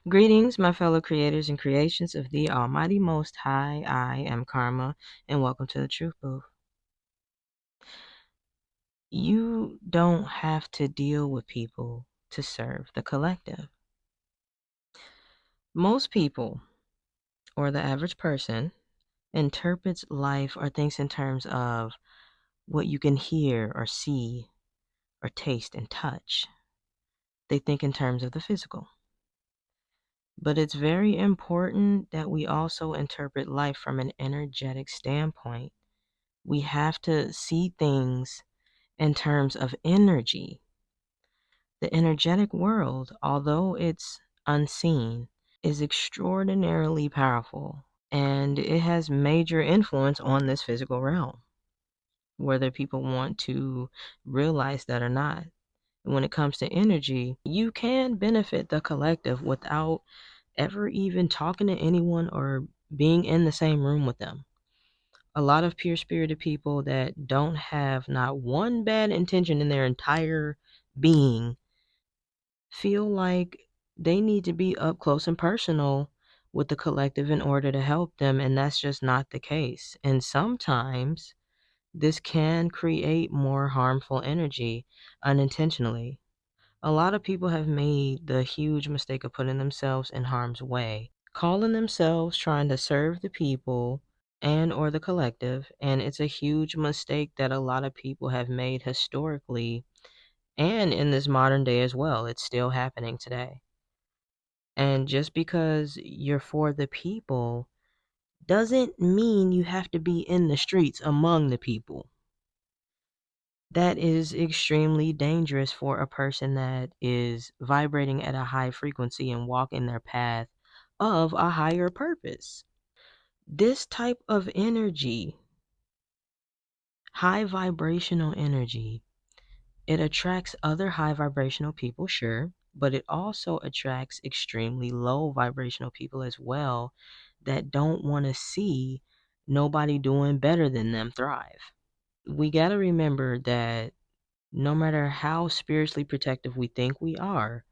Greetings, my fellow creators and creations of the Almighty Most High. I am Karma, and welcome to the Truth Booth. You don't have to deal with people to serve the collective. Most people, or the average person, interprets life or thinks in terms of what you can hear or see or taste and touch. They think in terms of the physical. But it's very important that we also interpret life from an energetic standpoint. We have to see things in terms of energy. The energetic world, although it's unseen, is extraordinarily powerful, and it has major influence on this physical realm, whether people want to realize that or not. When it comes to energy, you can benefit the collective without ever even talking to anyone or being in the same room with them. A lot of pure spirited people that don't have not one bad intention in their entire being feel like they need to be up close and personal with the collective in order to help them, and that's just not the case. And sometimes this can create more harmful energy unintentionally. A lot of people have made the huge mistake of putting themselves in harm's way, calling themselves trying to serve the people and or the collective, and it's a huge mistake that a lot of people have made historically and in this modern day as well. It's still happening today. And just because you're for the people doesn't mean you have to be in the streets among the people. That is extremely dangerous for a person that is vibrating at a high frequency and walking their path of a higher purpose. This type of energy, high vibrational energy, it attracts other high vibrational people, sure, but it also attracts extremely low vibrational people as well that don't want to see nobody doing better than them thrive. We got to remember that no matter how spiritually protective we think we are,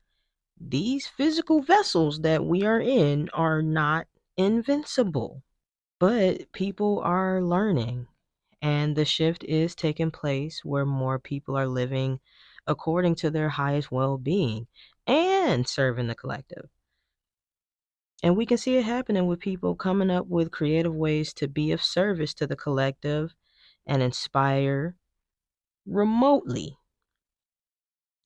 these physical vessels that we are in are not invincible. But people are learning, and the shift is taking place where more people are living according to their highest well being and serving the collective. And we can see it happening with people coming up with creative ways to be of service to the collective and inspire remotely,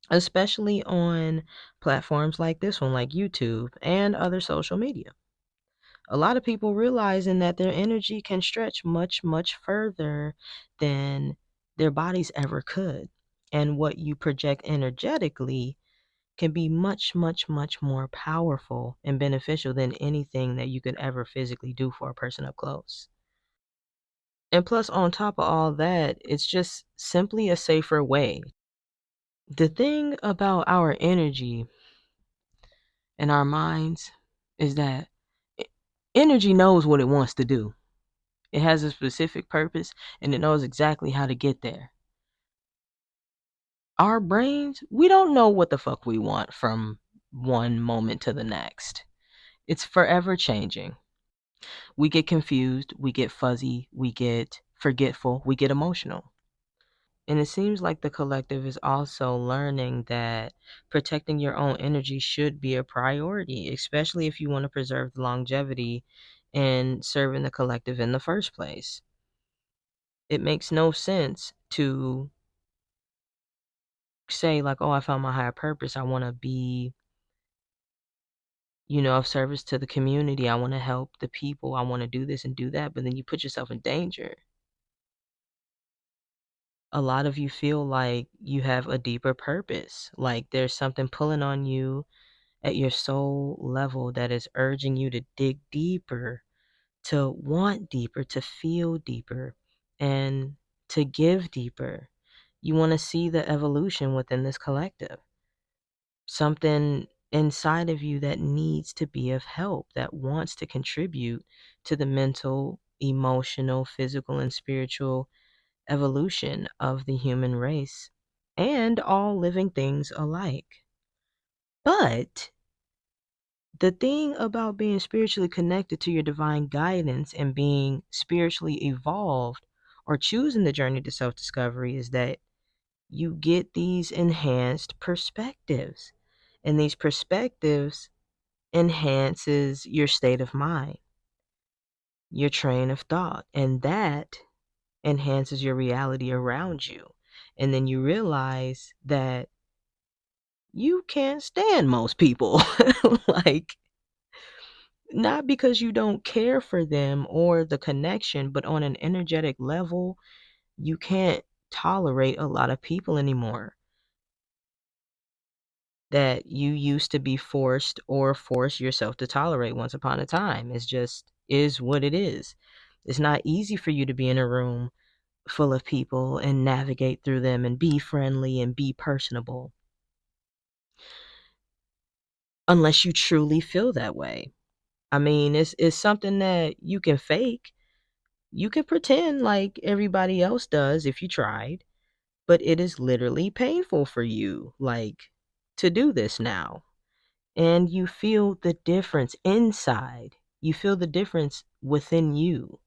especially on platforms like this one, like YouTube and other social media. A lot of people realizing that their energy can stretch much, much further than their bodies ever could. And what you project energetically can be much, much, much more powerful and beneficial than anything that you could ever physically do for a person up close. And plus, on top of all that, it's just simply a safer way. The thing about our energy and our minds is that energy knows what it wants to do. It has a specific purpose and it knows exactly how to get there. Our brains, we don't know what the fuck we want from one moment to the next. It's forever changing. We get confused, we get fuzzy, we get forgetful, we get emotional. And it seems like the collective is also learning that protecting your own energy should be a priority, especially if you want to preserve the longevity in serving the collective in the first place. It makes no sense to say like, oh, I found my higher purpose. I want to be, of service to the community. I want to help the people. I want to do this and do that. But then you put yourself in danger. A lot of you feel like you have a deeper purpose. Like there's something pulling on you at your soul level that is urging you to dig deeper, to want deeper, to feel deeper, and to give deeper. You want to see the evolution within this collective. Something inside of you that needs to be of help, that wants to contribute to the mental, emotional, physical, and spiritual evolution of the human race and all living things alike. But The thing about being spiritually connected to your divine guidance and being spiritually evolved or choosing the journey to self discovery is that you get these enhanced perspectives. And these perspectives enhances your state of mind, your train of thought, and that enhances your reality around you. And then you realize that you can't stand most people. Like, not because you don't care for them or the connection, but on an energetic level, you can't tolerate a lot of people anymore that you used to be forced or force yourself to tolerate once upon a time. It's just is what it is. It's not easy for you to be in a room full of people and navigate through them and be friendly and be personable unless you truly feel that way. I mean, it's something that you can fake. You can pretend like everybody else does if you tried, but it is literally painful for you, like, to do this now. And you feel the difference inside. You feel the difference within you.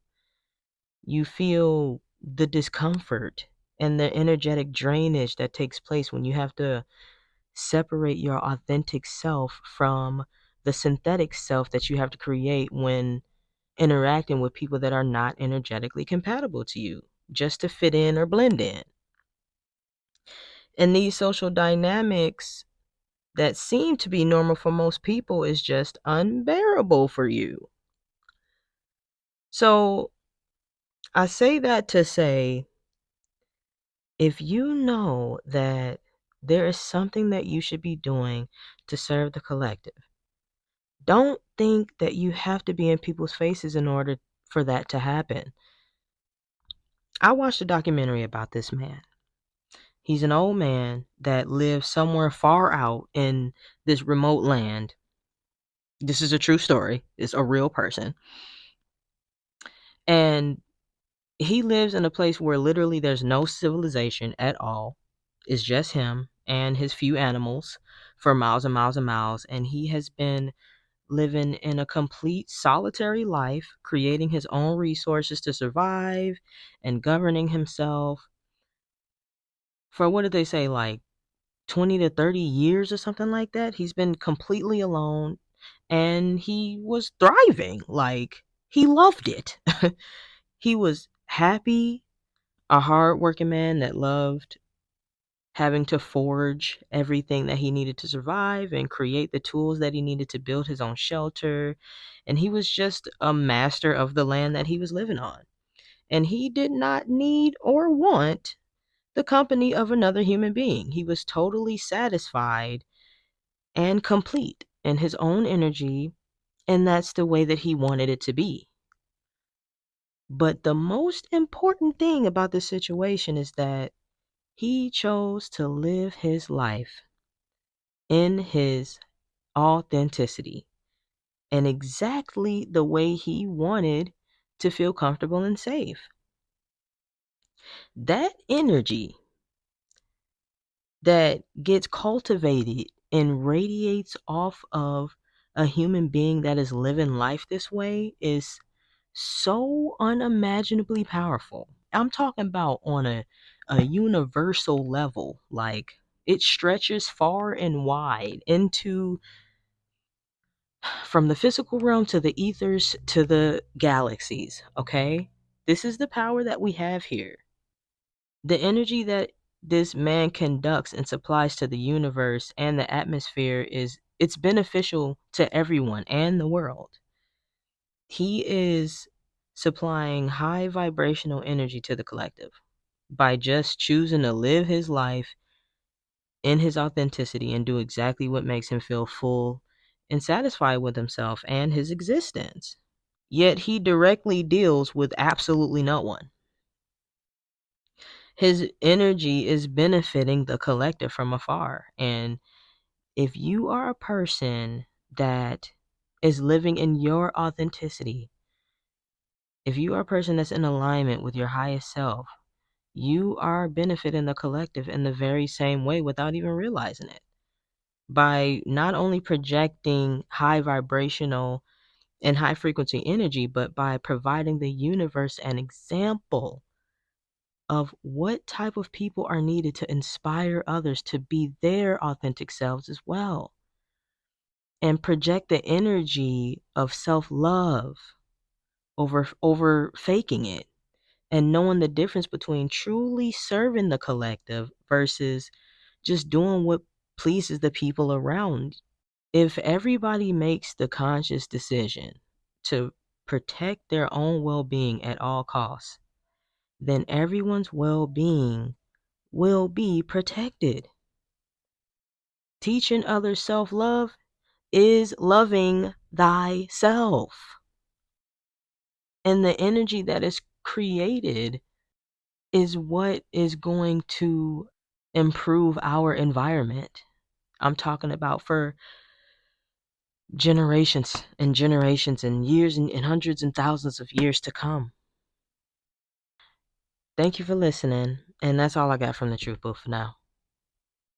You feel the discomfort and the energetic drainage that takes place when you have to separate your authentic self from the synthetic self that you have to create when interacting with people that are not energetically compatible to you just to fit in or blend in. And these social dynamics that seem to be normal for most people is just unbearable for you. So I say that to say, if you know that there is something that you should be doing to serve the collective, don't think that you have to be in people's faces in order for that to happen. I watched a documentary about this man. He's an old man that lives somewhere far out in this remote land. This is a true story. It's a real person. And he lives in a place where literally there's no civilization at all. It's just him and his few animals for miles and miles and miles. And he has been living in a complete solitary life, creating his own resources to survive and governing himself for, what did they say, like 20 to 30 years or something like that. He's been completely alone and he was thriving. Like, he loved it. He was happy, a hardworking man that loved having to forge everything that he needed to survive and create the tools that he needed to build his own shelter. And he was just a master of the land that he was living on. And he did not need or want the company of another human being. He was totally satisfied and complete in his own energy, and that's the way that he wanted it to be. But the most important thing about this situation is that he chose to live his life in his authenticity and exactly the way he wanted to feel comfortable and safe. That energy that gets cultivated and radiates off of a human being that is living life this way is so unimaginably powerful. I'm talking about on a universal level. Like, it stretches far and wide into from the physical realm to the ethers to the galaxies, okay? This is the power that we have here. The energy that this man conducts and supplies to the universe and the atmosphere it's beneficial to everyone and the world. He is supplying high vibrational energy to the collective by just choosing to live his life in his authenticity and do exactly what makes him feel full and satisfied with himself and his existence. Yet he directly deals with absolutely no one. His energy is benefiting the collective from afar. And if you are a person that is living in your authenticity, if you are a person that's in alignment with your highest self, you are benefiting the collective in the very same way without even realizing it. by not only projecting high vibrational and high frequency energy, but by providing the universe an example of what type of people are needed to inspire others to be their authentic selves as well, and project the energy of self-love over faking it, and knowing the difference between truly serving the collective versus just doing what pleases the people around. If everybody makes the conscious decision to protect their own well-being at all costs, then everyone's well-being will be protected. Teaching others self-love is loving thyself. And the energy that is created is what is going to improve our environment. I'm talking about for generations and generations and years and hundreds and thousands of years to come. Thank you for listening. And that's all I got from the Truth Booth for now.